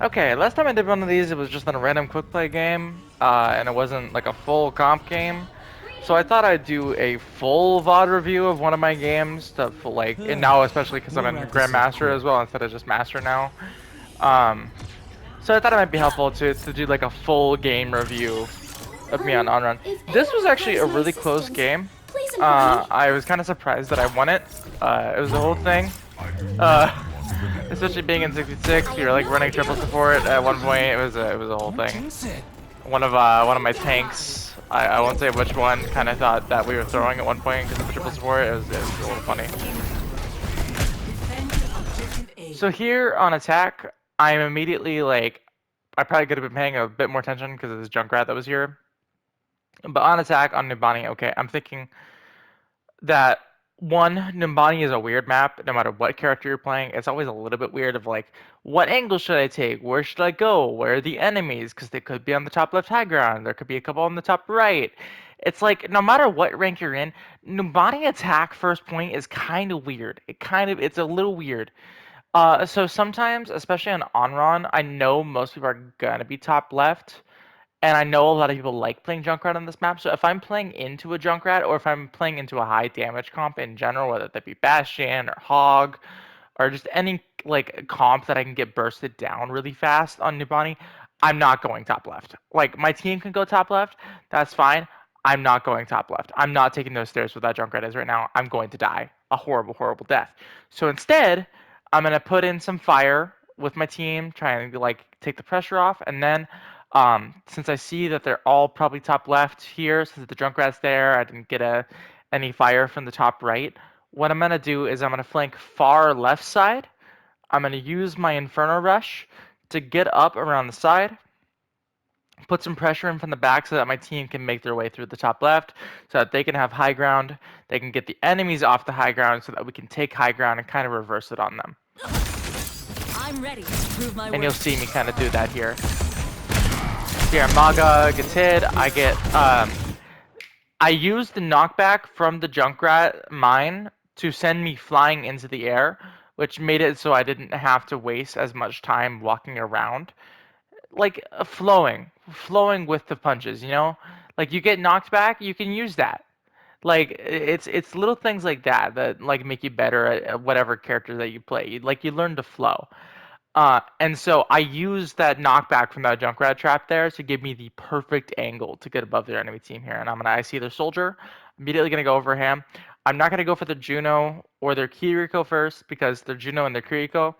Okay, last time I did one of these, it was just in a random quick play game, and it wasn't like a full comp game. So I thought I'd do a full VOD review of one of my games to full, like, and now especially because I'm We'll in wrap this up Grandmaster quick. as well instead of just Master now. Um, so I thought it might be helpful to do like a full game review of me on Pardon, Anran. if This anyone was actually requires a my really close assistance, game. please inform me. I was kind of surprised that I won it. It was the whole thing. Uh, especially being in 66, I you're am like no running triple ordinary support. At one assassin. point, it was a whole Don't thing. jinx it. One of my tanks, I won't say which one, kind of thought that we were throwing at one point because of the triple support. It was a little funny. Defend objective A. So here on attack, I'm immediately like, I probably could have been paying a bit more attention because of this Junkrat that was here. But on attack on Nibani, okay, I'm thinking that one, Nimbani is a weird map, no matter what character you're playing. It's always a little bit weird of like, what angle should I take? Where should I go? Where are the enemies? Because they could be on the top left high ground. There could be a couple on the top right. It's like no matter what rank you're in, Nimbani attack first point is kind of weird. It's a little weird. So sometimes, especially on Onron, I know most people are gonna be top left. And I know a lot of people like playing Junkrat on this map, so if I'm playing into a Junkrat or if I'm playing into a high damage comp in general, whether that be Bastion or Hog or just any like comp that I can get bursted down really fast on Nubani, I'm not going top left. Like my team can go top left, that's fine. I'm not going top left. I'm not taking those stairs where that Junkrat is right now. I'm going to die a horrible, horrible death. So instead, I'm gonna put in some fire with my team, trying to like take the pressure off, and then since I see that they're all probably top left here, since the Junkrat's there, I didn't get any fire from the top right. What I'm gonna do is I'm gonna flank far left side. I'm gonna use my Inferno Rush to get up around the side, put some pressure in from the back so that my team can make their way through the top left, so that they can have high ground. They can get the enemies off the high ground so that we can take high ground and kind of reverse it on them. I'm ready to prove my And you'll worth. see me kind of do that here. Here, Maga gets hit. I used the knockback from the Junkrat mine to send me flying into the air, which made it so I didn't have to waste as much time walking around. Like flowing with the punches, you know? Like you get knocked back, you can use that. Like it's little things like that that like make you better at whatever character that you play. You learn to flow. And so I used that knockback from that Junkrat trap there to give me the perfect angle to get above their enemy team here. And I see their soldier, immediately gonna go over him. I'm not gonna go for the Juno or their Kiriko first because their Juno and their Kiriko,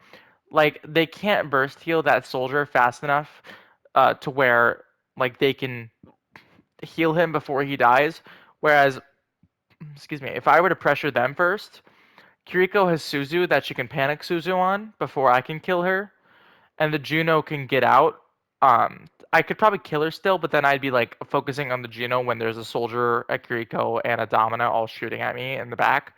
like they can't burst heal that soldier fast enough to where like they can heal him before he dies. Whereas, excuse me, if I were to pressure them first, Kiriko has Suzu that she can panic Suzu on before I can kill her and the Juno can get out, I could probably kill her still, but then I'd be like focusing on the Juno when there's a soldier, a Kiriko, and a Domina all shooting at me in the back.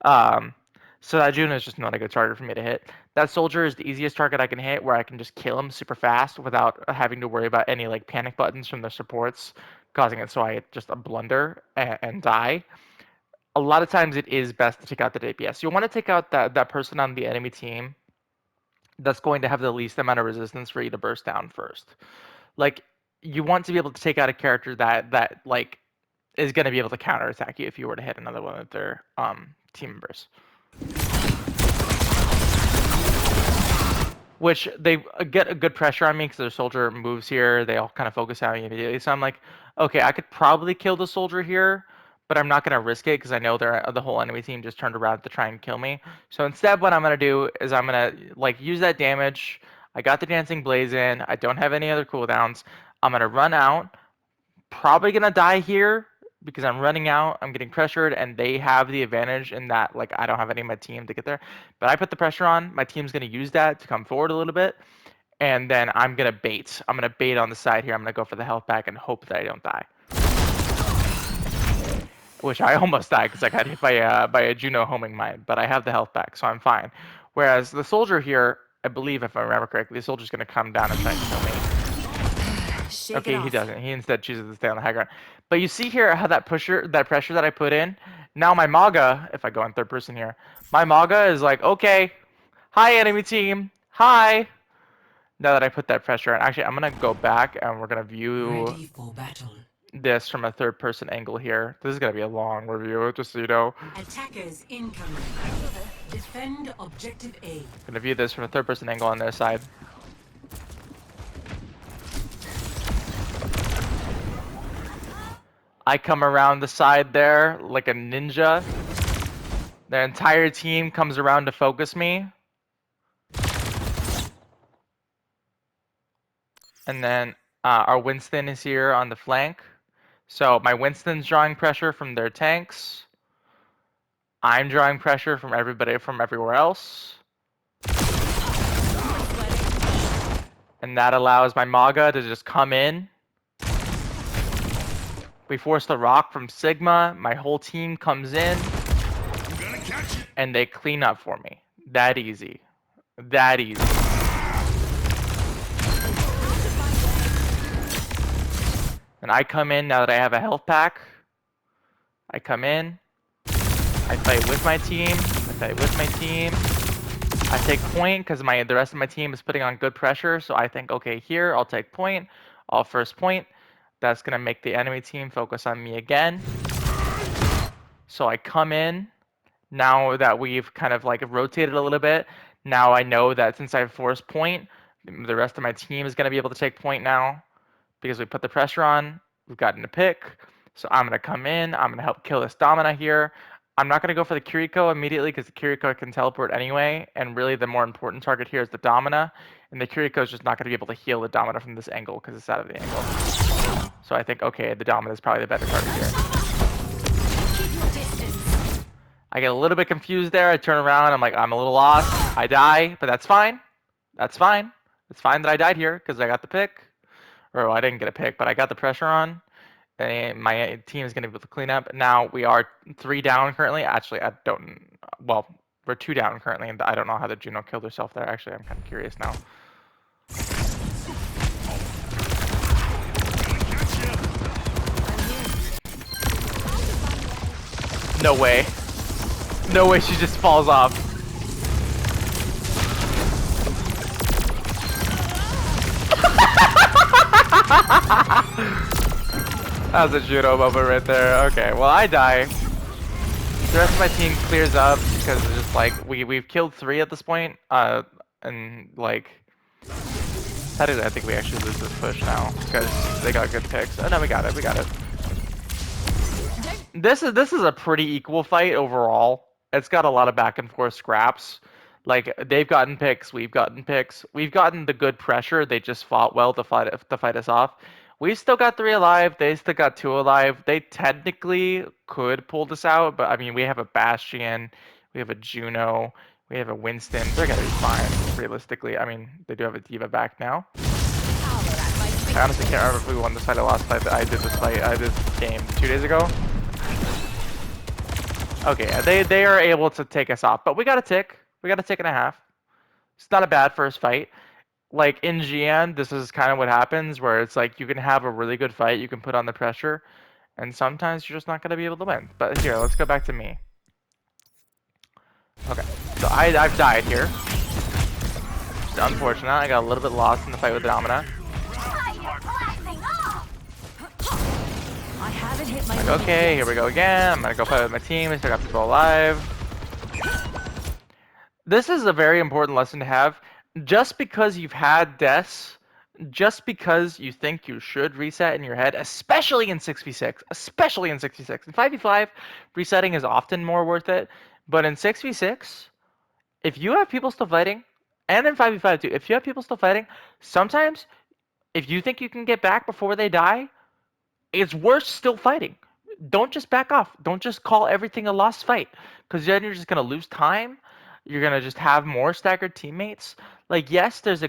Um, so that Juno is just not a good target for me to hit. That soldier is the easiest target I can hit, where I can just kill him super fast without having to worry about any like panic buttons from the supports, causing it so I just a blunder and die. A lot of times it is best to take out the DPS. You'll want to take out that person on the enemy team that's going to have the least amount of resistance for you to burst down first. Like you want to be able to take out a character that like is going to be able to counterattack you if you were to hit another one of their team members. Which they get a good pressure on me because their soldier moves here. They all kind of focus on me immediately. So I'm like, okay, I could probably kill the soldier here, but I'm not going to risk it because I know the whole enemy team just turned around to try and kill me. So instead, what I'm going to do is I'm going to like use that damage. I got the Dancing Blaze in. I don't have any other cooldowns. I'm going to run out. Probably going to die here because I'm running out. I'm getting pressured, and they have the advantage in that like I don't have any of my team to get there. But I put the pressure on. My team's going to use that to come forward a little bit, and then I'm gonna bait. I'm gonna bait on the side here. I'm gonna go for the health pack and hope that I don't die. Which I almost died because I got hit by a Juno homing mine, but I have the health pack, so I'm fine. Whereas the soldier here, I believe if I remember correctly, the soldier's gonna come down and try and kill me. Shake it Okay, he off. doesn't. He instead chooses to stay on the high ground. But you see here how that pressure that I put in. Now my Maga, if I go in third person here, my Maga is like, okay, hi enemy team, hi. Now that I put that pressure on, actually, I'm gonna go back and we're gonna view Ready for battle. this from a third-person angle here. This is gonna be a long review, just so you know. Attackers incoming. Defend objective A. Gonna view this from a third-person angle on their side. I come around the side there like a ninja. Their entire team comes around to focus me. And then our Winston is here on the flank. So my Winston's drawing pressure from their tanks. I'm drawing pressure from everybody from everywhere else. And that allows my Maga to just come in. We force the rock from Sigma. My whole team comes in. And they clean up for me. That easy. That easy. And I come in now that I have a health pack. I come in. I fight with my team. I take point because the rest of my team is putting on good pressure. So I think, okay, here I'll take point. I'll first point. That's gonna make the enemy team focus on me again. So I come in. Now that we've kind of like rotated a little bit, now I know that since I forced point, the rest of my team is gonna be able to take point now because we put the pressure on. We've gotten a pick. So I'm gonna come in. I'm gonna help kill this Domina here. I'm not going to go for the Kiriko immediately because the Kiriko can teleport anyway, and really the more important target here is the Domina, and the Kiriko is just not going to be able to heal the Domina from this angle because it's out of the angle. So I think, okay, the Domina is probably the better target here. I get a little bit confused there. I turn around. I'm like, I'm a little lost. I die, but that's fine. That's fine. It's fine that I died here because I got the pick. Or well, I didn't get a pick, but I got the pressure on. And my team is going to be able to clean up. Now we are 3 down currently. Actually, I don't. Well, we're 2 down currently, and I don't know how the Juno killed herself there. Actually, I'm kind of curious now. No way. No way. She just falls off. That was a judo moment right there. Okay, well I die. The rest of my team clears up because it's just like we've killed 3 at this point. And like I think we actually lose this push now because they got good picks. Oh no, we got it. We got it. This is a pretty equal fight overall. It's got a lot of back and forth scraps. Like they've gotten picks, we've gotten picks. We've gotten the good pressure. They just fought well to fight us off. We've still got 3 alive. They still got 2 alive. They technically could pull this out, but I mean, we have a Bastion, we have a Juno, we have a Winston. They're gonna be fine, realistically. I mean, they do have a D.Va back now. I honestly can't remember if we won this fight or lost fight. I did this game 2 days ago. Okay, they are able to take us off, but we got a tick. We got a tick and a half. It's not a bad first fight. Like in GN, this is kind of what happens where it's like you can have a really good fight, you can put on the pressure, and sometimes you're just not going to be able to win. But here, let's go back to me. Okay, so I've died here. Just unfortunate. I got a little bit lost in the fight with Domina. Like, okay, here we go again. I'm going to go fight with my team. I still got people alive. This is a very important lesson to have. Just because you've had deaths, just because you think you should reset in your head, especially in 6v6, especially in 6v6. In 5v5, resetting is often more worth it. But in 6v6, if you have people still fighting, and in 5v5 too, if you have people still fighting, sometimes if you think you can get back before they die, it's worth still fighting. Don't just back off. Don't just call everything a lost fight, because then you're just going to lose time. You're going to just have more staggered teammates. Like, yes, there's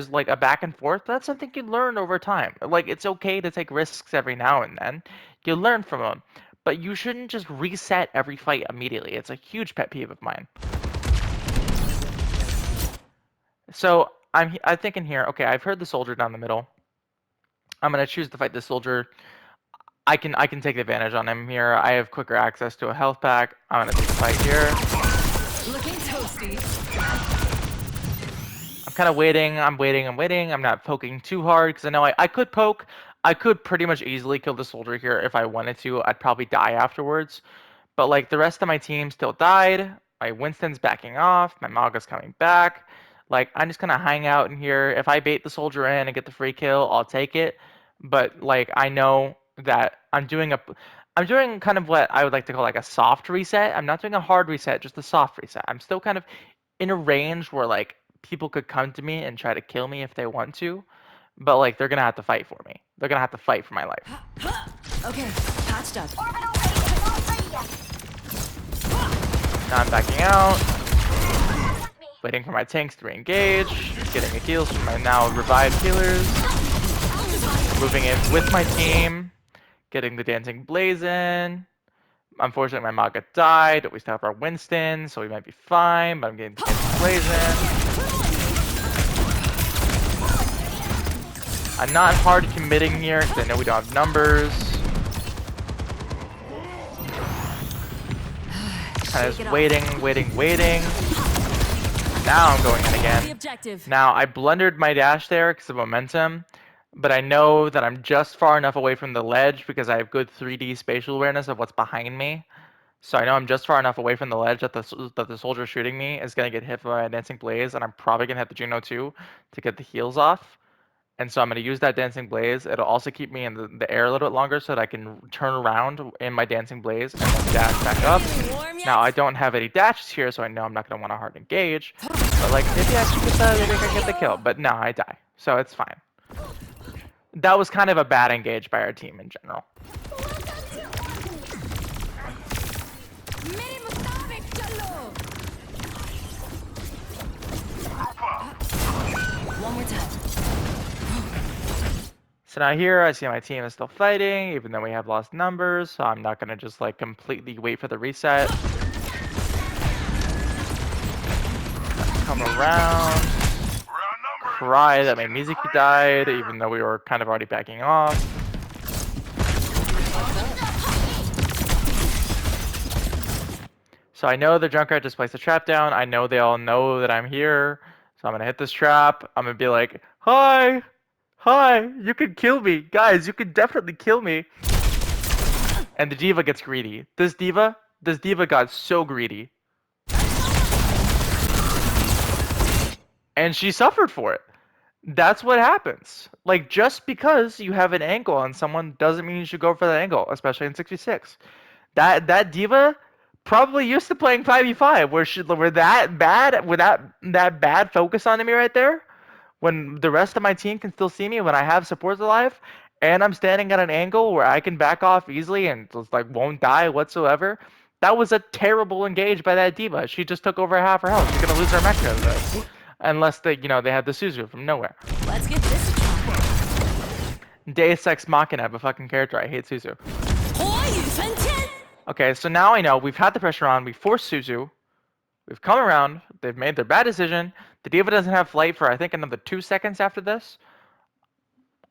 like a back and forth. That's something you learn over time. Like, it's okay to take risks every now and then. You learn from them. But you shouldn't just reset every fight immediately. It's a huge pet peeve of mine. So I'm thinking here, okay, I've heard the soldier down the middle. I'm going to choose to fight this soldier. I can take advantage on him here. I have quicker access to a health pack. I'm going to take the fight here. Looking toasty. I'm I'm kind of waiting. I'm waiting. I'm waiting. I'm not poking too hard because I know I could poke. I could pretty much easily kill the soldier here if I wanted to. I'd probably die afterwards. But like the rest of my team still died. My Winston's backing off. My Maga's coming back. Like I'm just gonna hang out in here. If I bait the soldier in and get the free kill, I'll take it. But like I know that I'm doing kind of what I would like to call like a soft reset. I'm not doing a hard reset, just a soft reset. I'm still kind of in a range where like people could come to me and try to kill me if they want to, but like they're gonna have to fight for me. They're gonna have to fight for my life. Okay, patched up. Now I'm backing out, waiting for my tanks to re-engage, getting the heals from my now revived healers, moving in with my team, getting the dancing blaze in. Unfortunately, my Maga died. We still have our Winston, so we might be fine, but I'm getting the dancing blaze in. I'm not hard committing here because I know we don't have numbers. Kind of just waiting. Now I'm going in The again. objective. Now I blundered my dash there because of momentum, but I know that I'm just far enough away from the ledge because I have good 3D spatial awareness of what's behind me. So I know I'm just far enough away from the ledge that the soldier shooting me is gonna get hit by a dancing blaze, and I'm probably gonna hit the Juno too to get the heals off. And so I'm going to use that Dancing Blaze. It'll also keep me in the air a little bit longer so that I can turn around in my Dancing Blaze and then dash back up. Now, I don't have any dashes here, so I know I'm not going to want to hard engage. But, like, maybe I can get the kill. But no, I die. So it's fine. That was kind of a bad engage by our team in general. One more time. So now here I see my team is still fighting, even though we have lost numbers, so I'm not gonna just like completely wait for the reset. Come around, cry that my Mizuki died, even though we were kind of already backing off. So I know the Junkrat just placed a trap down. I know they all know that I'm here, so I'm gonna hit this trap. I'm gonna be like, hi! Hi, you can kill me. Guys, you can definitely kill me. And the diva gets greedy. This diva got so greedy. And she suffered for it. That's what happens. Like, just because you have an angle on someone doesn't mean you should go for that angle, especially in 66. That diva probably used to playing 5v5 where that bad with that bad focus on me right there. When the rest of my team can still see me, when I have supports alive, and I'm standing at an angle where I can back off easily and just like won't die whatsoever, that was a terrible engage by that diva. She just took over half her health. She's gonna lose her mech because of this. Unless they, they had the Suzu from nowhere. Let's give this a try. Deus Ex Machina of a fucking character. I hate Suzu. Okay, so now I know we've had the pressure on. We forced Suzu. We've come around. They've made their bad decision. The diva doesn't have flight for I think another 2 seconds after this.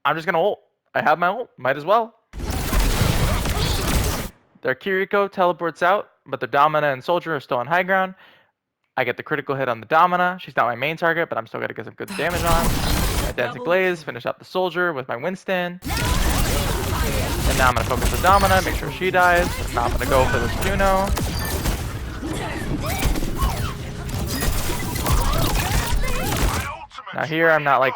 I'm just gonna ult. I have my ult. Might as well. Their Kiriko teleports out, but the Domina and Soldier are still on high ground. I get the critical hit on the Domina. She's not my main target, but I'm still gonna get some good damage on. My Dancing Blaze, finish out the Soldier with my Winston. And now I'm gonna focus the Domina, make sure she dies. Now I'm gonna go for this Juno. Now here I'm not like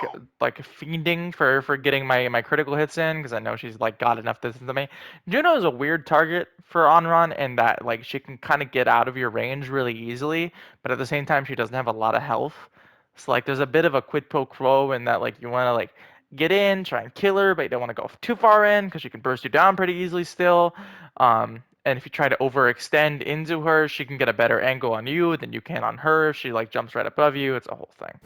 fiending for getting my critical hits in because I know she's like got enough distance to me. Juno is a weird target for Anran in that like she can kind of get out of your range really easily, but at the same time she doesn't have a lot of health. So like there's a bit of a quid pro quo in that like you want to like get in, try and kill her, but you don't want to go too far in because she can burst you down pretty easily still. And if you try to overextend into her, she can get a better angle on you than you can on her if she like jumps right above you. It's a whole thing.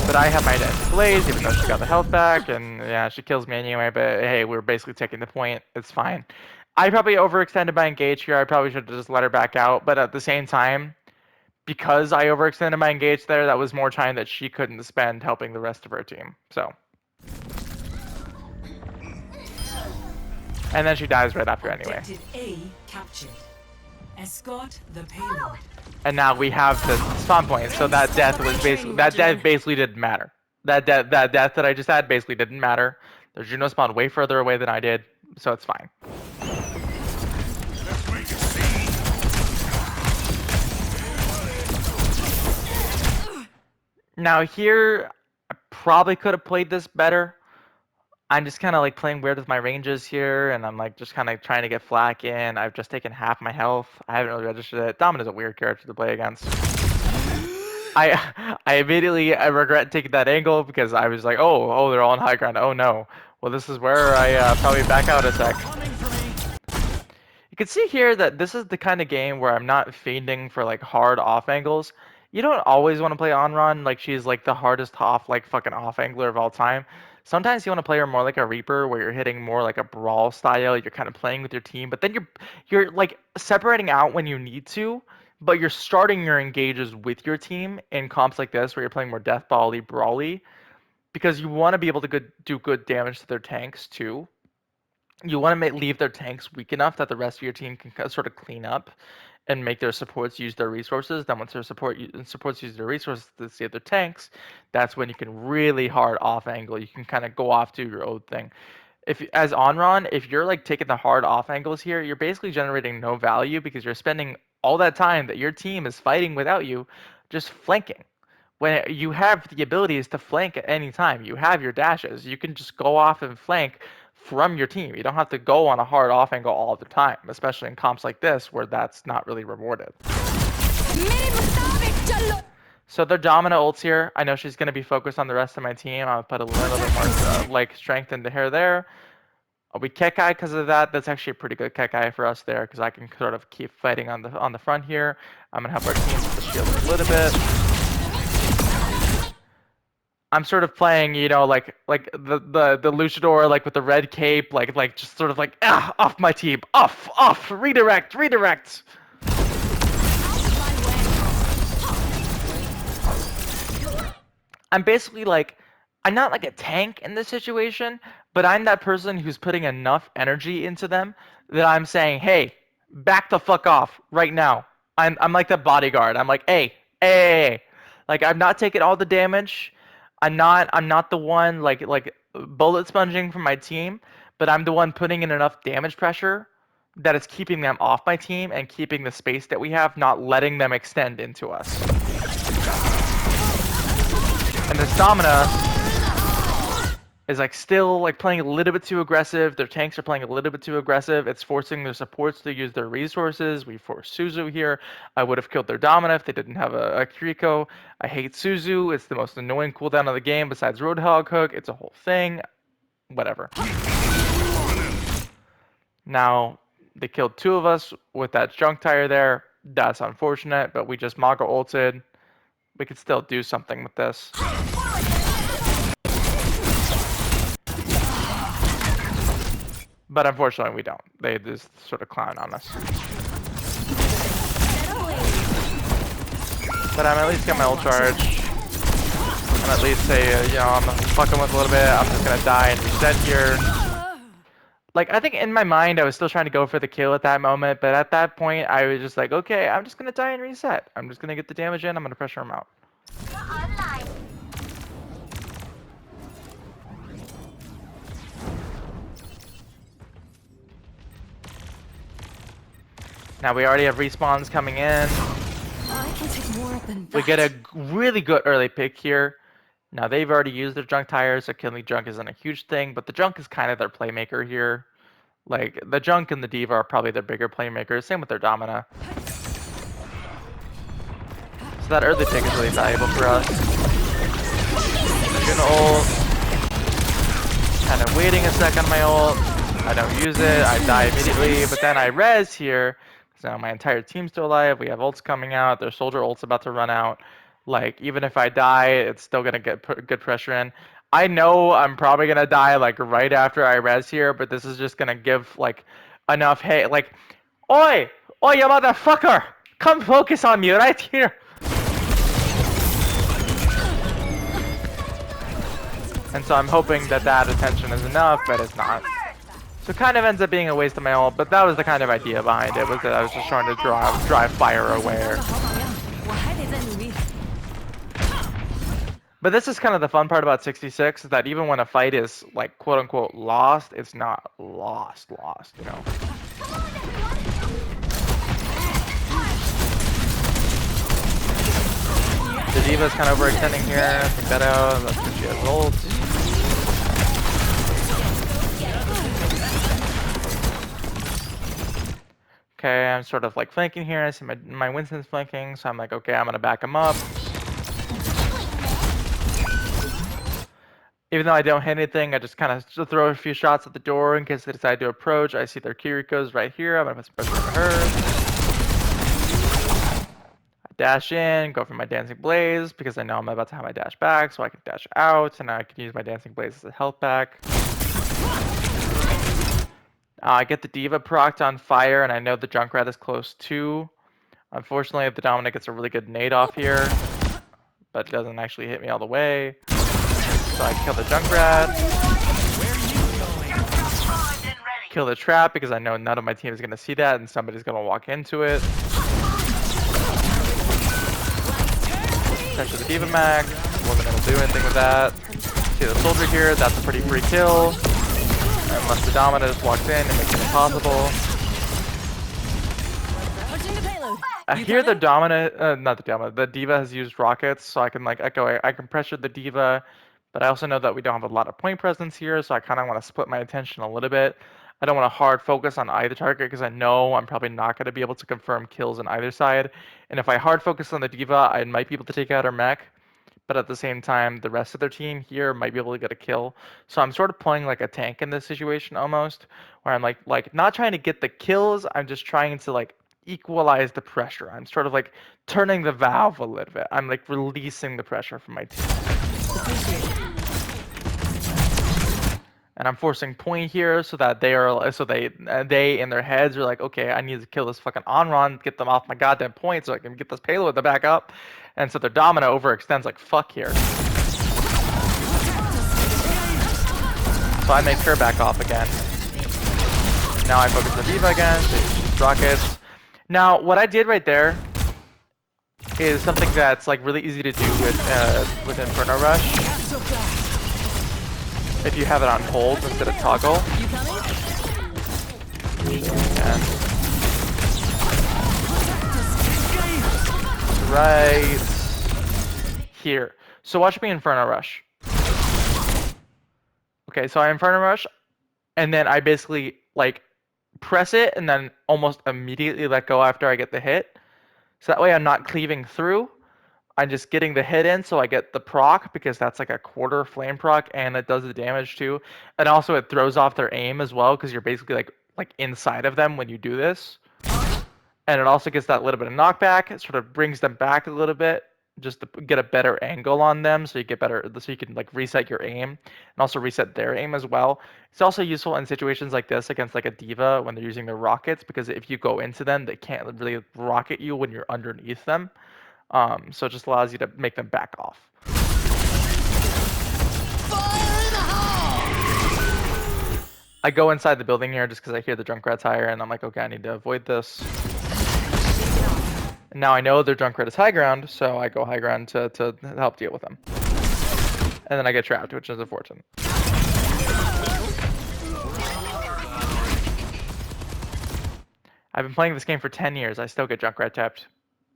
But I have my Dancing Blaze, even though she got the health back, and yeah, she kills me anyway, but hey, we were basically taking the point. It's fine. I probably overextended my engage here. I probably should have just let her back out, but at the same time, because I overextended my engage there, that was more time that she couldn't spend helping the rest of her team, so. And then she dies right after anyway. Objective A captured. Escort the payload. And now we have the spawn point. So that death was basically didn't matter. That death that I just had basically didn't matter. The Juno spawned way further away than I did, so it's fine. Now here, I probably could have played this better. I'm just kind of like playing weird with my ranges here, and I'm like just kind of trying to get flak in. I've just taken half my health. I haven't really registered it. Domina's a weird character to play against. I immediately regret taking that angle because I was like, oh, they're all on high ground. Oh no. Well, this is where I probably back out a sec. You can see here that this is the kind of game where I'm not feigning for like hard off angles. You don't always want to play Anran like she's like the hardest off like fucking off angler of all time. Sometimes you want to play her more like a Reaper where you're hitting more like a brawl style. You're kind of playing with your team, but then you're like separating out when you need to, but you're starting your engages with your team in comps like this where you're playing more deathball-y, brawly, because you want to be able to do good damage to their tanks too. You want to leave their tanks weak enough that the rest of your team can sort of clean up and make their supports use their resources. Then once their supports use their resources to save their tanks, that's when you can really hard off angle. You can kind of go off to your own thing. As Anran, if you're like taking the hard off angles here, you're basically generating no value because you're spending all that time that your team is fighting without you just flanking. When you have the abilities to flank at any time, you have your dashes. You can just go off and flank from your team. You don't have to go on a hard off angle all the time, especially in comps like this where that's not really rewarded. So their Domina ults here. I know she's going to be focused on the rest of my team. I'll put a little bit more like strength into her there. We Kekai because of that. That's actually a pretty good Kekai for us there because I can sort of keep fighting on the front here. I'm going to help our team with the shield a little bit. I'm sort of playing, you know, like the luchador, like with the red cape, like just sort of like off my team, off, redirect. I'm basically like, I'm not like a tank in this situation, but I'm that person who's putting enough energy into them that I'm saying, hey, back the fuck off right now. I'm like the bodyguard. I'm like, hey. Like I'm not taking all the damage. I'm not the one like bullet sponging from my team, but I'm the one putting in enough damage pressure that it's keeping them off my team and keeping the space that we have, not letting them extend into us. And this Domina is like still like playing a little bit too aggressive. Their tanks are playing a little bit too aggressive. It's forcing their supports to use their resources. We force Suzu here. I would have killed their Domina if they didn't have a Kiriko. I hate Suzu. It's the most annoying cooldown of the game besides Roadhog Hook. It's a whole thing. Whatever. Now, they killed two of us with that junk tire there. That's unfortunate, but we just Maga ulted. We could still do something with this. But unfortunately, we don't. They just sort of clown on us. But I'm at least get my ult charge. I'm at least say, you know, I'm fucking with a little bit. I'm just gonna die and reset here. Like, I think in my mind, I was still trying to go for the kill at that moment. But at that point, I was just like, okay, I'm just gonna die and reset. I'm just gonna get the damage in. I'm gonna pressure him out. Now we already have respawns coming in. I can take more than that. We get a really good early pick here. Now they've already used their junk tires, so killing junk isn't a huge thing, but the junk is kind of their playmaker here. Like, the junk and the diva are probably their bigger playmakers, same with their Domina. So that early pick is really valuable for us. Juno ult. Kind of waiting a second on my ult. I don't use it, I die immediately, but then I res here. So my entire team's still alive. We have ults coming out. Their soldier ult's about to run out. Like, even if I die, it's still gonna get good pressure in. I know I'm probably gonna die like right after I res here, but this is just gonna give like enough. Hey, like, oi, you motherfucker, come focus on me right here. And so I'm hoping that attention is enough, but it's not. So it kind of ends up being a waste of my ult, but that was the kind of idea behind it, was that I was just trying to drive fire 这是三 away. 个好榜样，我还得再努力。But this is kind of the fun part about 66, is that even when a fight is like quote unquote lost, it's not lost, you know. The D.Va's kind of overextending here. Take that out. That's because she has ult. Okay, I'm sort of like flanking here. I see my Winston's flanking, so I'm like, okay, I'm gonna back him up. Even though I don't hit anything, I just kind of throw a few shots at the door in case they decide to approach. I see their Kiriko's right here. I'm gonna put some pressure on her. Dash in, go for my Dancing Blaze, because I know I'm about to have my dash back, so I can dash out, and I can use my Dancing Blaze as a health back. I get the D.Va procced on fire, and I know the Junkrat is close too. Unfortunately, the Dominant gets a really good nade off here, but it doesn't actually hit me all the way. So I kill the Junkrat. Kill the trap, because I know none of my team is going to see that, and somebody's going to walk into it. Pressure the D.Va mag. Wasn't able to do anything with that. See the soldier here, that's a pretty free kill. Unless the Dominant just walks in and makes it impossible. I hear the Dominant, not the Dominant, the D.Va has used rockets, so I can like echo, I can pressure the D.Va, but I also know that we don't have a lot of point presence here, so I kind of want to split my attention a little bit. I don't want to hard focus on either target because I know I'm probably not going to be able to confirm kills on either side. And if I hard focus on the D.Va, I might be able to take out her mech, but at the same time, the rest of their team here might be able to get a kill. So I'm sort of playing like a tank in this situation almost, where I'm like not trying to get the kills, I'm just trying to like equalize the pressure. I'm sort of like turning the valve a little bit. I'm like releasing the pressure from my team. And I'm forcing point here so that they in their heads are like, okay, I need to kill this fucking Anran, get them off my goddamn point so I can get this payload to back up. And so their Domino overextends like fuck here. So I make her back off again. Now I focus the D.Va again, so she rockets. Now what I did right there is something that's like really easy to do with Inferno Rush. If you have it on hold instead of toggle. And right here. So watch me Inferno Rush. Okay, so I Inferno Rush, and then I basically like press it and then almost immediately let go after I get the hit. So that way I'm not cleaving through. I'm just getting the hit in so I get the proc because that's like a quarter flame proc and it does the damage too. And also it throws off their aim as well because you're basically like inside of them when you do this. And it also gets that little bit of knockback. It sort of brings them back a little bit just to get a better angle on them so you get better, so you can like reset your aim and also reset their aim as well. It's also useful in situations like this against like a D.Va when they're using their rockets because if you go into them, they can't really rocket you when you're underneath them. So it just allows you to make them back off. I go inside the building here just because I hear the Junkrat's higher, and I'm like, okay, I need to avoid this. And now I know their Junkrat is high ground, so I go high ground to help deal with them. And then I get trapped, which is unfortunate. I've been playing this game for 10 years. I still get Junkrat tapped.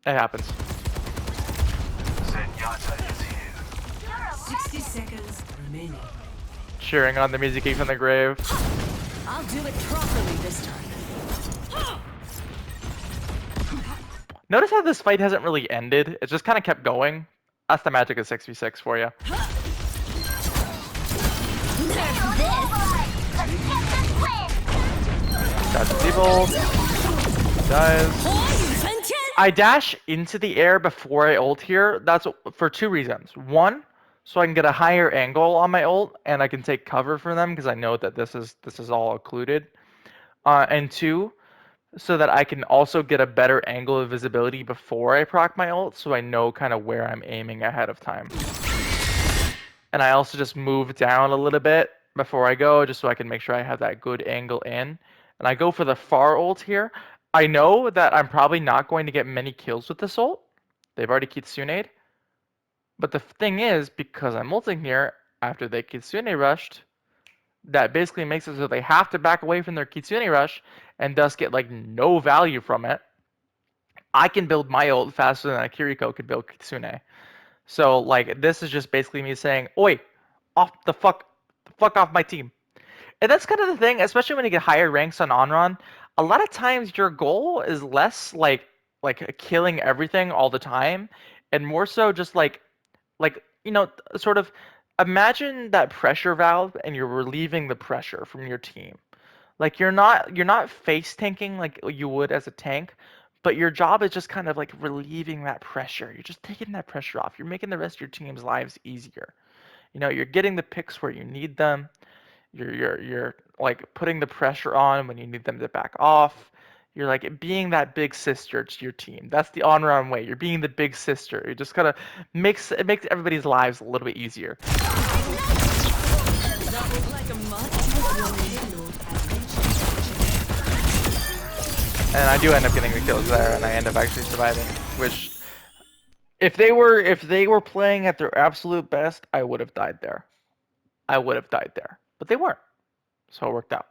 It happens. 60 seconds remaining. Cheering on the music geek from the grave. I'll do it properly this time. Notice how this fight hasn't really ended. It just kind of kept going. That's the magic of 6v6 for you. That's evil. Dies. I dash into the air before I ult here. That's for two reasons. One, so I can get a higher angle on my ult and I can take cover from them because I know that this is all occluded. And two, so that I can also get a better angle of visibility before I proc my ult so I know kind of where I'm aiming ahead of time. And I also just move down a little bit before I go, just so I can make sure I have that good angle in. And I go for the far ult here. I know that I'm probably not going to get many kills with this ult. They've already Kitsune'd. But the thing is, because I'm ulting here, after they Kitsune rushed, that basically makes it so they have to back away from their Kitsune rush and thus get like no value from it. I can build my ult faster than a Kiriko could build Kitsune. So like this is just basically me saying, "Oi, the fuck off my team." And that's kind of the thing, especially when you get higher ranks on Anran. A lot of times your goal is less like killing everything all the time, and more so just like sort of imagine that pressure valve, and you're relieving the pressure from your team. Like you're not face tanking like you would as a tank, but your job is just kind of like relieving that pressure. You're just taking that pressure off. You're making the rest of your team's lives easier. You're getting the picks where you need them. You're like putting the pressure on when you need them to back off. You're like being that big sister to your team. That's the on-run way. You're being the big sister. You just kind of makes everybody's lives a little bit easier. And I do end up getting the kills there, and I end up actually surviving. Which, if they were playing at their absolute best, I would have died there. I would have died there, but they weren't, so it worked out.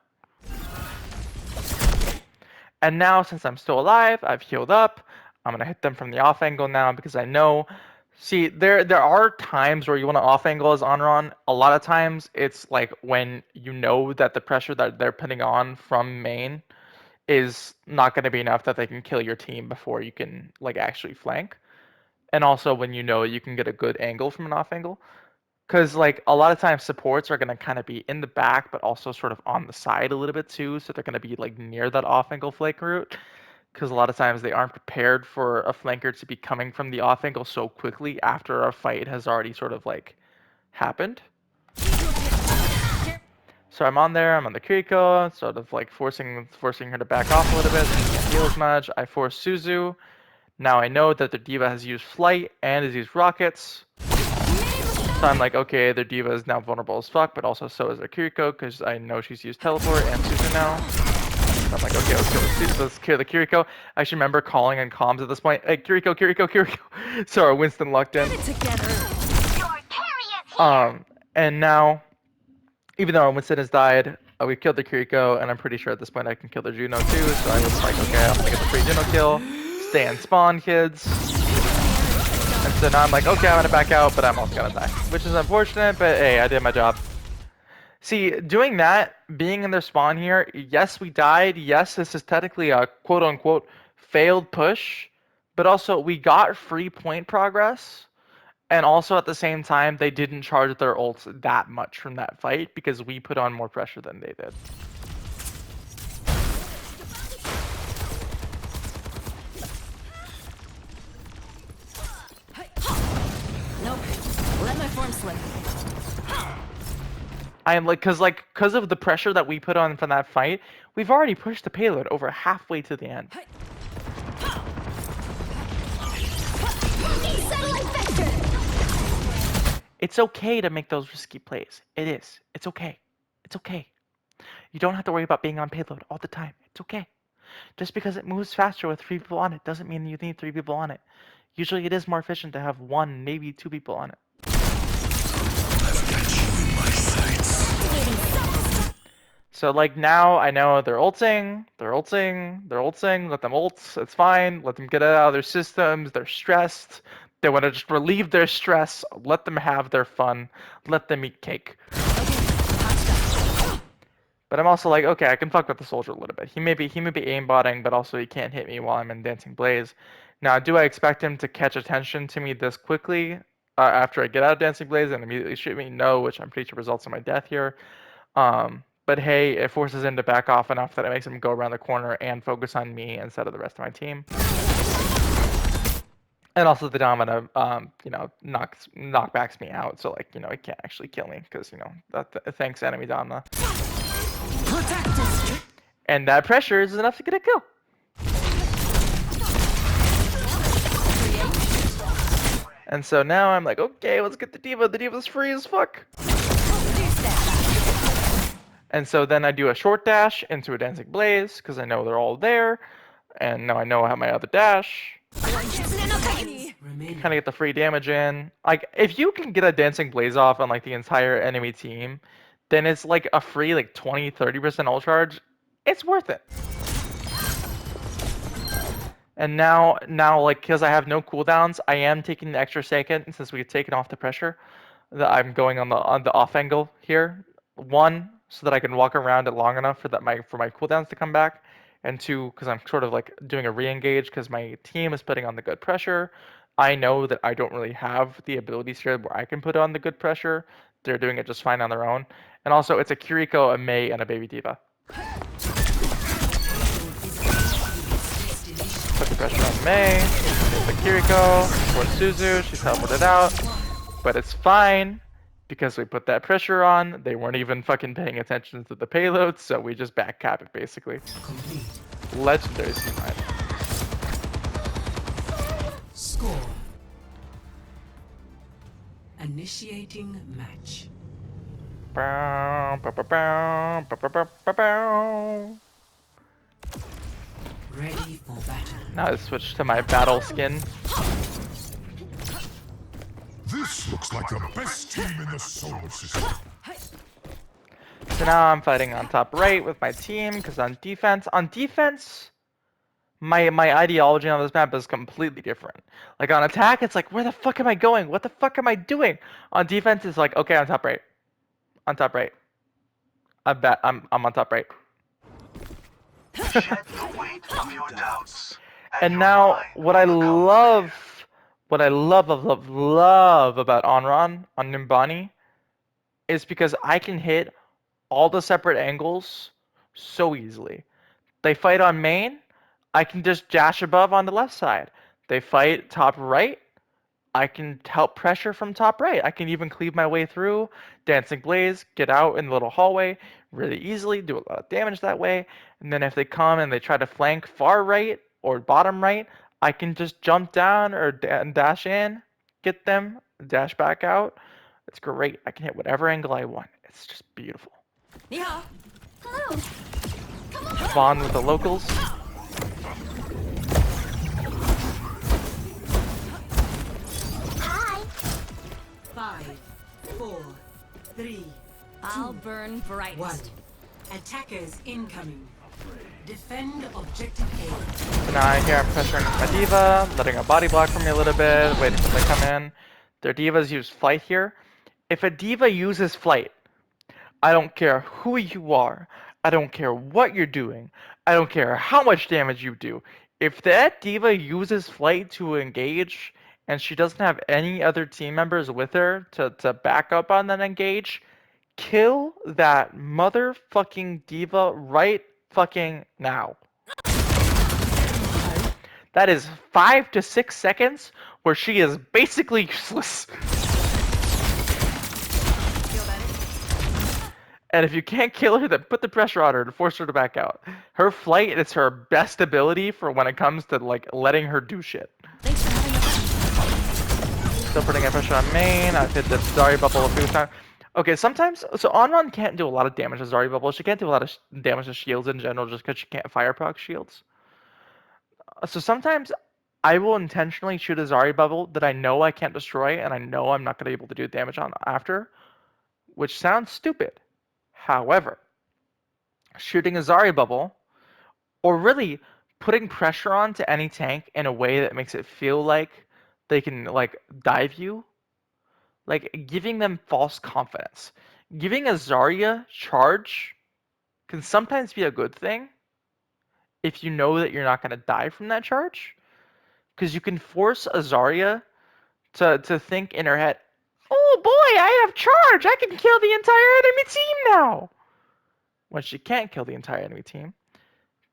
And now, since I'm still alive, I've healed up. I'm gonna hit them from the off angle now because I know. See, there are times where you want to off angle as Anran. A lot of times it's like when you know that the pressure that they're putting on from main is not going to be enough that they can kill your team before you can like actually flank. And also when you know you can get a good angle from an off angle. Because like a lot of times supports are going to kind of be in the back, but also sort of on the side a little bit too. So they're going to be like near that off angle flank route. Because a lot of times they aren't prepared for a flanker to be coming from the off angle so quickly after a fight has already sort of like happened. So I'm on there, I'm on the Kiriko, sort of like forcing her to back off a little bit so she can't heal as much. I force Suzu. Now I know that the D.Va has used Flight and has used Rockets. So I'm like, okay, their D.Va is now vulnerable as fuck, but also so is their Kiriko, because I know she's used Teleport and Suzu now. So I'm like, okay, let's kill the Kiriko. I actually remember calling in comms at this point, hey, Kiriko, Kiriko, Kiriko. So Winston locked in. And now, even though Winston has died, we killed the Kiriko, and I'm pretty sure at this point I can kill the Juno too, so I was like, okay, I'm gonna get the free Juno kill. Stay and spawn, kids. And so now I'm like, okay, I'm gonna back out, but I'm also gonna die. Which is unfortunate, but hey, I did my job. See, doing that, being in their spawn here, yes, we died. Yes, this is technically a quote-unquote failed push, but also we got free point progress. And also at the same time, they didn't charge their ults that much from that fight because we put on more pressure than they did. Nope. Let my form slip. I am because of the pressure that we put on from that fight, we've already pushed the payload over halfway to the end. It's okay to make those risky plays. It is. It's okay. It's okay. You don't have to worry about being on payload all the time. It's okay. Just because it moves faster with 3 people on it doesn't mean you need 3 people on it. Usually it is more efficient to have 1, maybe 2 people on it. I've got you in my sights. So like now I know they're ulting, let them ult, it's fine, let them get it out of their systems, they're stressed. They want to just relieve their stress, let them have their fun, let them eat cake. But I'm also like, okay, I can fuck with the soldier a little bit. He may be aimbotting, but also he can't hit me while I'm in Dancing Blaze. Now, do I expect him to catch attention to me this quickly after I get out of Dancing Blaze and immediately shoot me? No, which I'm pretty sure results in my death here. But hey, it forces him to back off enough that it makes him go around the corner and focus on me instead of the rest of my team. And also the Domina, knockbacks me out, so like, he can't actually kill me because, thanks enemy Domina. And that pressure is enough to get a kill. And so now I'm like, okay, let's get the D.Va. The D.Va's free as fuck. And so then I do a short dash into a dancing blaze because I know they're all there, and now I know I have my other dash. Remaining. Kind of get the free damage in. Like if you can get a dancing blaze off on like the entire enemy team, then it's like a free like 20-30% ult charge. It's worth it. And now like because I have no cooldowns, I am taking the extra second since we've taken off the pressure that I'm going on the off angle here. One, so that I can walk around it long enough for my cooldowns to come back, and two, because I'm sort of like doing a re-engage because my team is putting on the good pressure. I know that I don't really have the abilities here where I can put on the good pressure. They're doing it just fine on their own. And also, it's a Kiriko, a Mei, and a Baby Diva. Put the pressure on Mei. There's the Kiriko. For Suzu, she's teleported out. But it's fine because we put that pressure on. They weren't even fucking paying attention to the payload, so we just backcap it basically. Complete. Legendary slide. Score. Initiating match. Bow, bow, bow, bow, bow, bow, bow, bow. Ready for battle. Now I switch to my battle skin. This looks like the best team in the solar system. So now I'm fighting on top right with my team because on defense, my ideology on this map is completely different. Like on attack, it's like, where the fuck am I going? What the fuck am I doing? On defense, it's like, okay, on top right. On top right. I bet I'm on top right. Shed the weight of your doubts. And your now, mind what I will become love about Anran on Nimbani is because I can hit all the separate angles so easily. They fight on main, I can just dash above on the left side. They fight top right, I can help pressure from top right. I can even cleave my way through, Dancing Blaze, get out in the little hallway really easily, do a lot of damage that way. And then if they come and they try to flank far right or bottom right, I can just jump down or dash in, get them, dash back out. It's great. I can hit whatever angle I want. It's just beautiful. Hello. Bond with the locals. Hi. 5, 4, 3, I'll burn bright. 1. Attackers incoming. Defend objective A. So now here I'm pressuring my diva, letting a body block for me a little bit, waiting until they come in. Their divas use flight here. If a diva uses flight, I don't care who you are. I don't care what you're doing. I don't care how much damage you do. If that diva uses flight to engage and she doesn't have any other team members with her to back up on that engage, kill that motherfucking diva right fucking now. That is 5 to 6 seconds where she is basically useless. And if you can't kill her, then put the pressure on her to force her to back out. Her flight is her best ability for when it comes to like letting her do shit. Thanks for having us. Still putting a pressure on main. I've hit the Zari bubble a few times. Okay, sometimes so Anran can't do a lot of damage to Zari bubble. She can't do a lot of damage to shields in general just because she can't fire proc shields. So sometimes I will intentionally shoot a Zari bubble that I know I can't destroy and I know I'm not going to be able to do damage on after, which sounds stupid. However, shooting a Zari bubble, or really putting pressure on to any tank in a way that makes it feel like they can like dive you, like giving them false confidence. Giving a Zarya charge can sometimes be a good thing if you know that you're not going to die from that charge, because you can force a Zarya to think in her head, oh boy, I have charge, I can kill the entire enemy team now. When she can't kill the entire enemy team,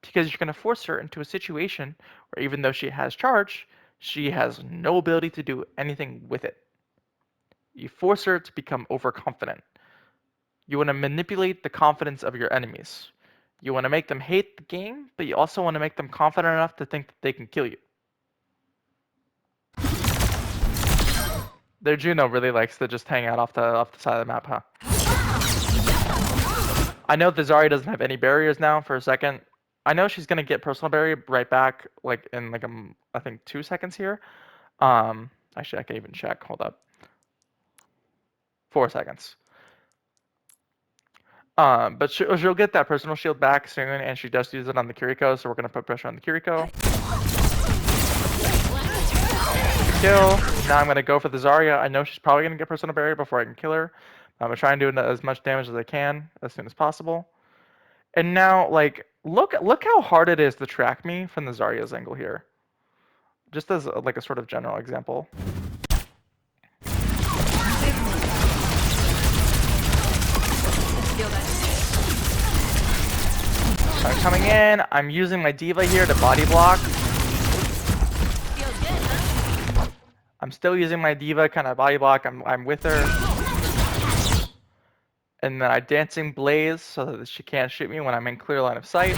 because you're going to force her into a situation where even though she has charge, she has no ability to do anything with it. You force her to become overconfident. You want to manipulate the confidence of your enemies. You want to make them hate the game, but you also want to make them confident enough to think that they can kill you. Their Juno really likes to just hang out off the side of the map, huh? I know the Zarya doesn't have any barriers now for a second. I know she's gonna get personal barrier right back, like in like I think 2 seconds here. Actually, I can even check. Hold up. 4 seconds. But she'll get that personal shield back soon, and she does use it on the Kiriko, so we're gonna put pressure on the Kiriko. Kill. Now I'm gonna go for the Zarya. I know she's probably gonna get personal barrier before I can kill her. I'm gonna try and do as much damage as I can as soon as possible. And now, like, look how hard it is to track me from the Zarya's angle here. Just as like a sort of general example. I'm coming in. I'm using my diva here to body block. I'm still using my diva kind of body block. I'm with her. And then I dancing blaze so that she can't shoot me when I'm in clear line of sight.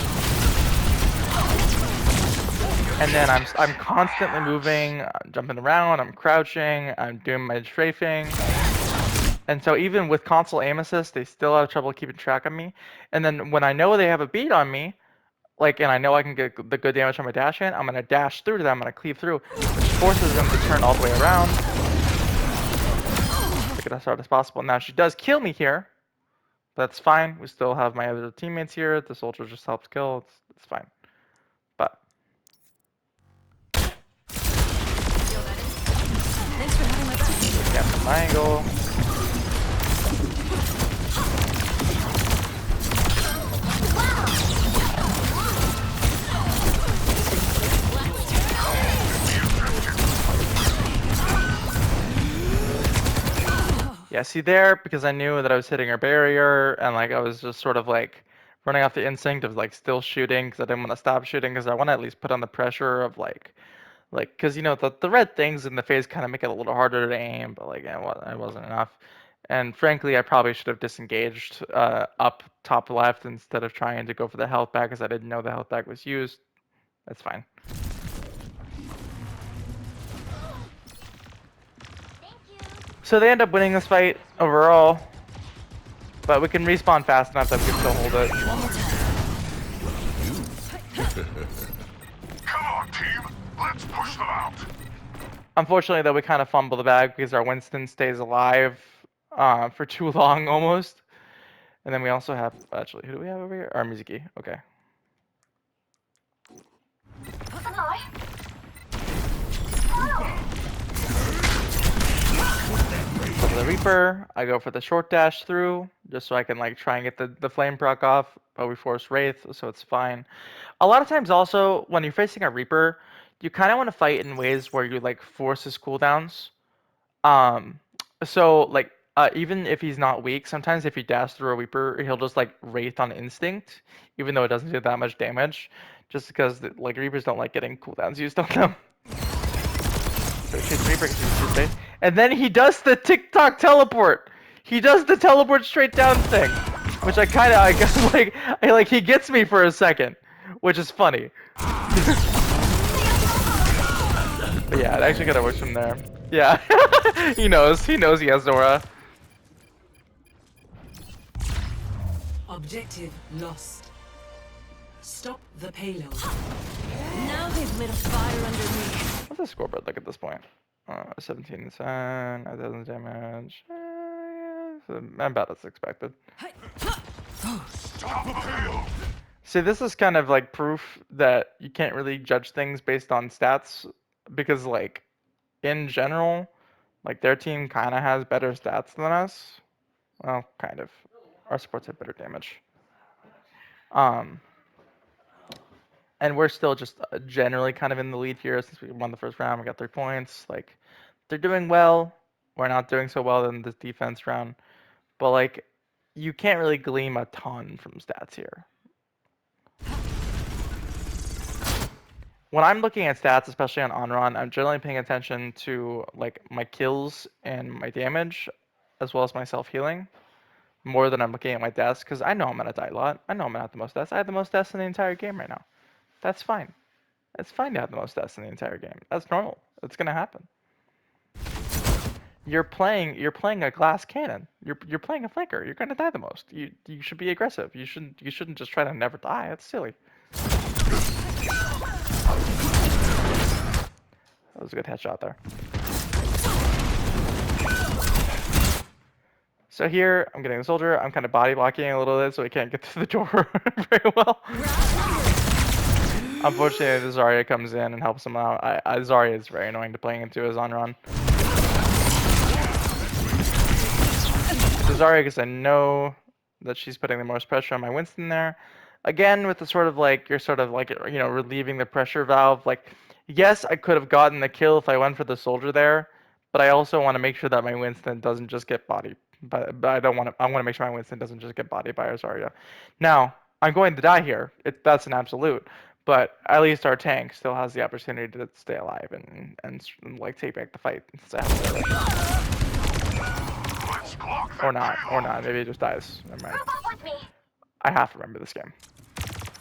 And then I'm constantly moving, I'm jumping around, I'm crouching, I'm doing my strafing. And so even with console aim assist, they still have trouble keeping track of me. And then when I know they have a beat on me, like, and I know I can get the good damage on my dash in, I'm gonna dash through to them, I'm gonna cleave through, which forces them to turn all the way around. Make it as hard as possible. Now she does kill me here. That's fine. We still have my other teammates here. The soldier just helps kill. It's fine. But Thanks for having my back. yeah, from my angle. Yeah, see there, because I knew that I was hitting her barrier, and like I was just sort of like running off the instinct of like still shooting because I didn't want to stop shooting because I want to at least put on the pressure of like because you know the red things in the face kind of make it a little harder to aim, but like it wasn't enough. And frankly, I probably should have disengaged up top left instead of trying to go for the health back because I didn't know the health back was used. That's fine. So they end up winning this fight overall, but we can respawn fast enough that we can still hold it. Come on, team. Let's push them out. Unfortunately, though, we kind of fumble the bag because our Winston stays alive for too long almost. And then we also have, actually, who do we have over here? Our Mizuki. Okay. So for the Reaper, I go for the short dash through, just so I can like try and get the flame proc off, but we force Wraith, so it's fine. A lot of times also, when you're facing a Reaper, you kind of want to fight in ways where you like force his cooldowns. So like, even if he's not weak, sometimes if you dash through a Reaper, he'll just like Wraith on instinct, even though it doesn't do that much damage, just because like Reapers don't like getting cooldowns used on them. So he shoots Reaper, he shoots Wraith. And then he does the TikTok teleport. He does the teleport straight down thing, which I guess like he gets me for a second, which is funny. But yeah, it actually kind of works from there. Yeah, he knows he has Zora. Objective lost. Stop the payload. Now they've lit a fire under me. What's the scoreboard like at this point? 17 9,000 damage. So about as expected. Stop the payload. See, this is kind of like proof that you can't really judge things based on stats, because like in general, like their team kind of has better stats than us. Well, kind of. Our supports have better damage. And we're still just generally kind of in the lead here since we won the first round. We got 3 points. Like, they're doing well. We're not doing so well in this defense round. But, like, you can't really glean a ton from stats here. When I'm looking at stats, especially on Anran, I'm generally paying attention to, like, my kills and my damage, as well as my self-healing, more than I'm looking at my deaths, because I know I'm going to die a lot. I know I'm going to have the most deaths. I have the most deaths in the entire game right now. That's fine. It's fine to have the most deaths in the entire game. That's normal. It's gonna happen. You're playing a glass cannon. You're playing a flanker. You're gonna die the most. You should be aggressive. You shouldn't just try to never die. That's silly. That was a good headshot there. So here, I'm getting the soldier. I'm kind of body blocking a little bit so he can't get through the door very well. Unfortunately, the Zarya comes in and helps him out. Zarya is very annoying to playing into as Anran. The Zarya, because I know that she's putting the most pressure on my Winston there. Again, with the sort of like, you're sort of like, relieving the pressure valve. Like, yes, I could have gotten the kill if I went for the soldier there, but I also want to make sure that my Winston doesn't just get bodied. But I don't want to. I want to make sure my Winston doesn't just get bodied by our Zarya. Now, I'm going to die here. That's an absolute. But at least our tank still has the opportunity to stay alive and like take back the fight. Or not. Or not. Maybe he just dies. Never mind. I have to remember this game.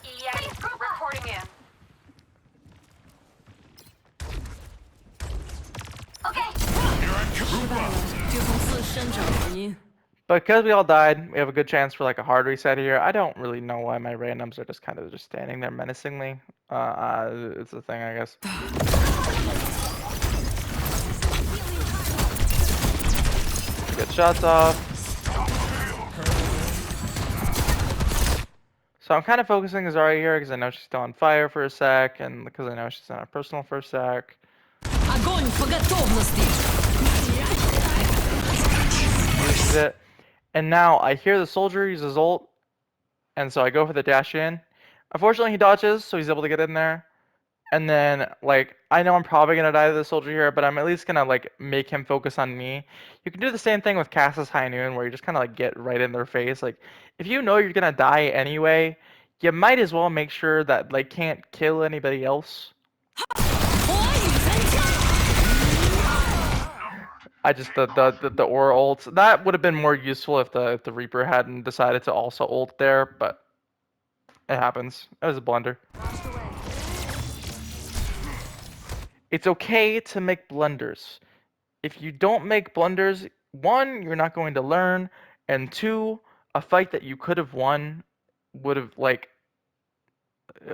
Yeah, reporting in. Because we all died, we have a good chance for like a hard reset here. I don't really know why my randoms are just kind of just standing there menacingly. It's a thing, I guess. Get shots off. So I'm kind of focusing Zarya here because I know she's still on fire for a sec, and because I know she's on a personal for a sec. Uses it. And now I hear the soldier use his ult, and so I go for the dash in. Unfortunately, he dodges, so he's able to get in there. And then, like, I know I'm probably going to die to the soldier here, but I'm at least going to, like, make him focus on me. You can do the same thing with Cass's High Noon, where you just kind of, like, get right in their face. Like, if you know you're going to die anyway, you might as well make sure that, like, can't kill anybody else. The Aura ult, that would have been more useful if the Reaper hadn't decided to also ult there, but it happens. It was a blunder. It's okay to make blunders. If you don't make blunders, one, you're not going to learn, and two, a fight that you could have won would have, like,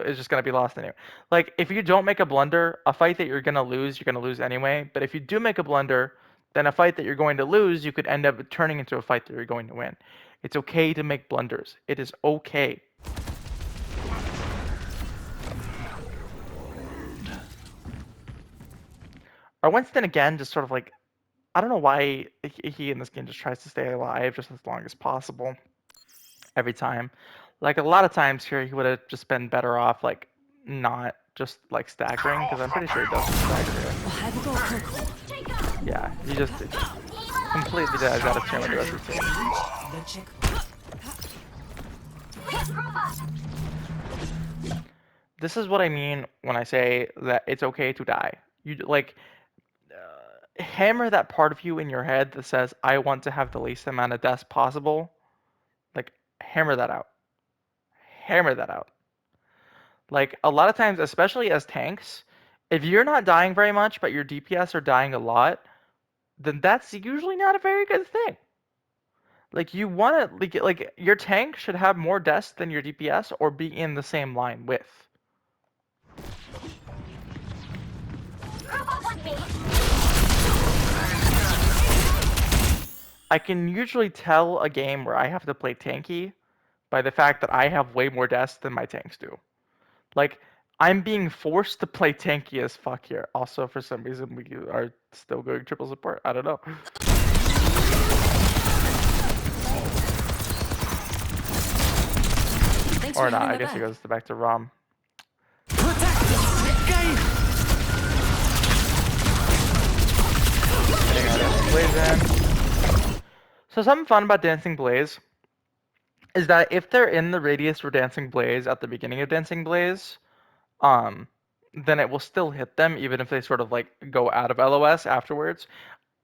is just going to be lost anyway. Like, if you don't make a blunder, a fight that you're going to lose anyway. But if you do make a blunder, then a fight that you're going to lose, you could end up turning into a fight that you're going to win. It's okay to make blunders. It is okay. Our Winston, again, just sort of like, I don't know why he in this game just tries to stay alive just as long as possible every time. Like, a lot of times here, he would have just been better off, like, not just, like, staggering, because I'm pretty sure he doesn't stagger here. Yeah, he just completely dies out of tune with the rest of the team. This is what I mean when I say that it's okay to die. You, like, hammer that part of you in your head that says, I want to have the least amount of deaths possible. Like, hammer that out. Hammer that out. Like, a lot of times, especially as tanks, if you're not dying very much, but your DPS are dying a lot, then that's usually not a very good thing. Like, you want to, like, your tank should have more deaths than your DPS or be in the same line with. I can usually tell a game where I have to play tanky by the fact that I have way more deaths than my tanks do. Like, I'm being forced to play tanky as fuck here. Also, for some reason, we are still going triple support. I don't know. Or not. I guess he goes back to Rom. So something fun about Dancing Blaze is that if they're in the radius for Dancing Blaze at the beginning of Dancing Blaze, then it will still hit them even if they sort of like go out of LOS afterwards.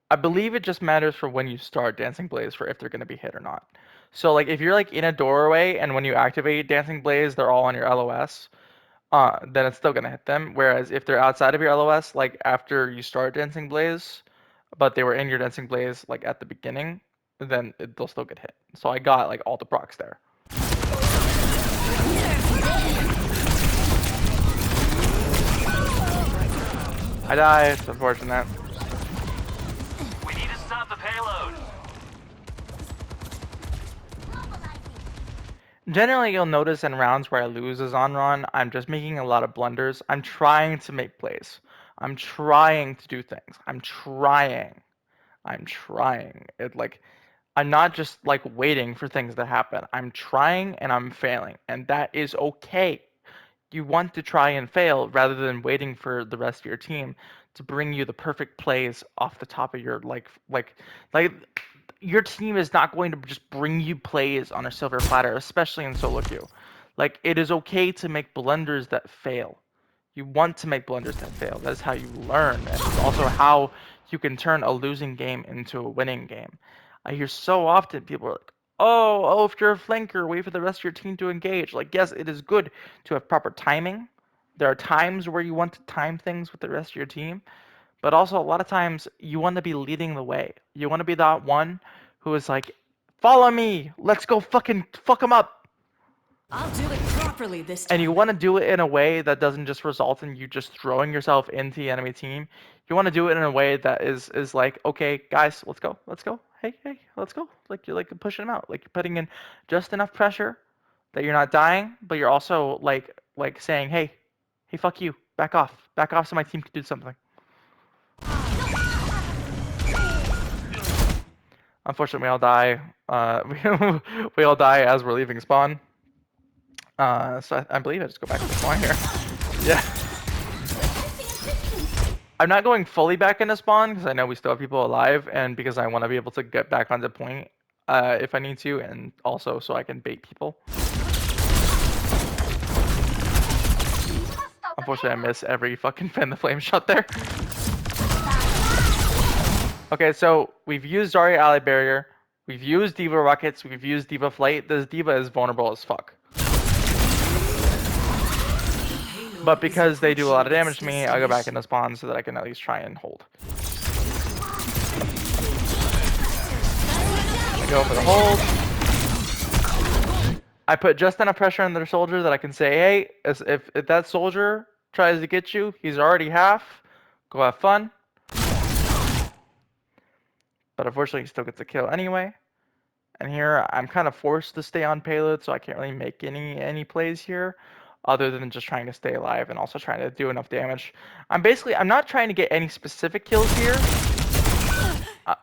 I believe it just matters for when you start Dancing Blaze for if they're going to be hit or not. So like if you're like in a doorway and when you activate Dancing Blaze, they're all on your LOS, then it's still going to hit them. Whereas if they're outside of your LOS, like after you start Dancing Blaze, but they were in your dancing blaze like at the beginning, then they'll still get hit. So I got like all the procs there. I die. It's unfortunate. We need to stop the payload. Generally, you'll notice in rounds where I lose as Anran, I'm just making a lot of blunders. I'm trying to make plays. I'm trying to do things. I'm trying. I'm not just like waiting for things to happen. I'm trying and I'm failing, and that is okay. You want to try and fail rather than waiting for the rest of your team to bring you the perfect plays off the top of your like your team is not going to just bring you plays on a silver platter, especially in solo queue. Like, it is okay to make blunders that fail. You want to make blunders that fail. That is how you learn, and it's also how you can turn a losing game into a winning game. I hear so often people are like, oh, if you're a flanker, wait for the rest of your team to engage. Like, yes, it is good to have proper timing. There are times where you want to time things with the rest of your team, but also a lot of times you want to be leading the way. You want to be that one who is like, follow me, let's go fucking fuck them up. I'll do it properly this And you time. want to do it in a way that doesn't just result in you just throwing yourself into the enemy team. You want to do it in a way that is like, okay, guys, let's go. Hey, let's go. Like, you're like pushing them out. Like, you're putting in just enough pressure that you're not dying, but you're also like saying, hey, fuck you, back off, so my team can do something. Unfortunately, we all die. We all die as we're leaving spawn. So I believe I just go back to the spawn here. Yeah. I'm not going fully back into spawn because I know we still have people alive, and because I want to be able to get back onto point if I need to, and also so I can bait people. Unfortunately, I miss every fucking fan the flame shot there. Okay, so we've used Zarya ally barrier, we've used D.Va rockets, we've used D.Va flight. This D.Va is vulnerable as fuck. But because they do a lot of damage to me, I go back into spawn so that I can at least try and hold. I go for the hold. I put just enough pressure on their soldier that I can say, hey, if that soldier tries to get you, he's already half. Go have fun. But unfortunately, he still gets a kill anyway. And here, I'm kind of forced to stay on payload, so I can't really make any plays here, other than just trying to stay alive and also trying to do enough damage. I'm not trying to get any specific kills here.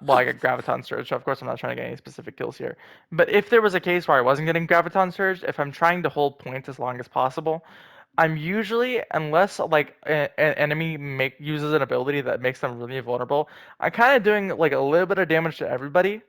Well, I got Graviton Surge, so of course I'm not trying to get any specific kills here. But if there was a case where I wasn't getting Graviton Surge, if I'm trying to hold point as long as possible, I'm usually, unless like an enemy uses an ability that makes them really vulnerable, I'm kind of doing like a little bit of damage to everybody.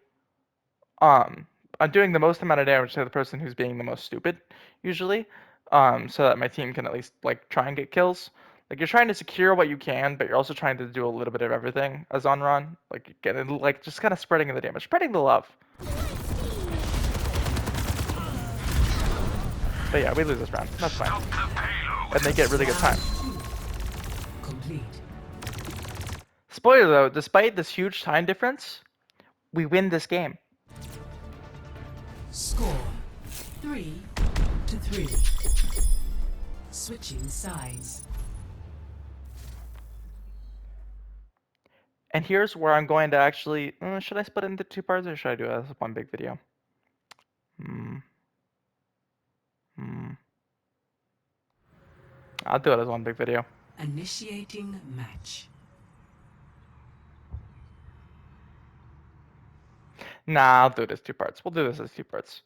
Um, I'm doing the most amount of damage to the person who's being the most stupid, usually, so that my team can at least like try and get kills. Like, you're trying to secure what you can, but you're also trying to do a little bit of everything as Anran. Like, getting like just kind of spreading the damage, spreading the love. But yeah, we lose this round. That's fine. And they get really good time. Complete. Spoiler though, despite this huge time difference, we win this game. Score 3-3. Switching sides. And here's where I'm going to actually, should I split it into two parts or should I do it as one big video? I'll do it as one big video. Initiating match. Nah, I'll do it as two parts. We'll do this as two parts.